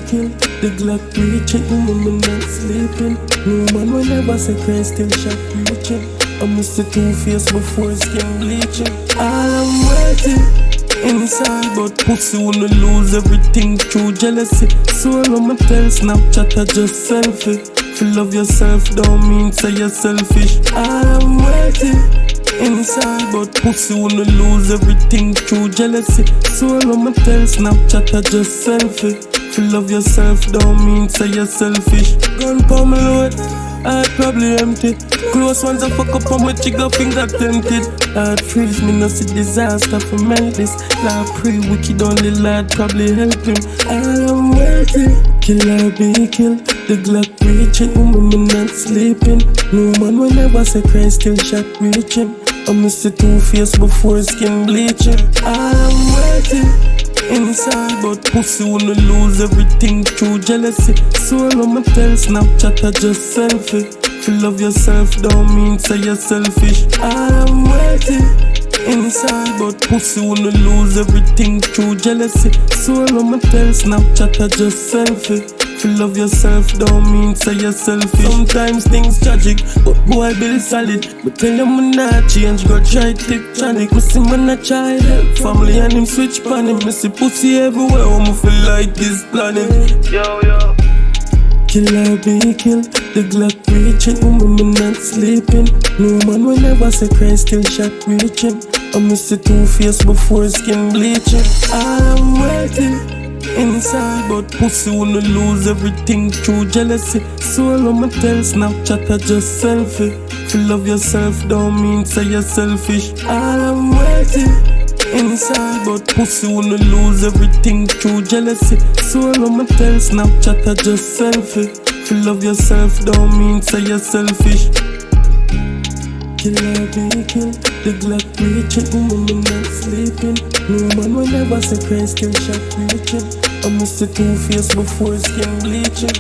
kill. The Glock reaching, woman not sleeping. No man will never say Christ still shot reaching. I miss the two-face before skin bleaching. All I'm waiting inside, but pussy wanna lose everything through jealousy. So I'ma tell Snapchat I just selfie. If you love yourself don't mean say you're selfish. All I'm waiting inside, but pussy wanna lose everything through jealousy. So I'ma tell Snapchat I just selfie. If you love yourself don't mean say you're selfish. Gun for me load, heart probably empty. Close ones I fuck up on my trigger finger tempted. Heart freeze, me no see disaster for melt this. Lord pray wicked only Lord probably help him. All I'm waiting, killer be killed. The Glock reaching, woman not sleeping. No man will never say Christ still shot reaching. I miss the two-face before skin bleaching. All I'm waiting inside, but pussy wanna lose everything through jealousy. So I'ma tell Snapchat I just selfie. If you love yourself don't mean say you're selfish. All I'm waiting inside, but pussy wanna lose everything through jealousy. So I'ma tell Snapchat I just selfie. If you love yourself don't mean say you're selfish. Sometimes things tragic, but boy build solid. But tell him I'm not change, go try take tonic. Me see man a try help family and him switch pan him. Me see pussy everywhere, I'ma feel like this planet. Yo yo, killer be killed. The Glock reaching, woman not sleeping. No man will never say Christ still shot reaching. I miss the two-face before skin bleaching. All I'm waiting inside, but pussy wanna lose everything through jealousy. So I'ma tell Snapchat I just selfie. If you love yourself don't mean say you're selfish. All I'm waiting inside, but pussy wanna lose everything through jealousy. So I'ma tell Snapchat I just selfie. If you love yourself don't mean say you're selfish. Killer be killed. The Glock reaching, woman not sleeping. No man will never say Christ still shot reaching. I miss the two-face before skin bleaching.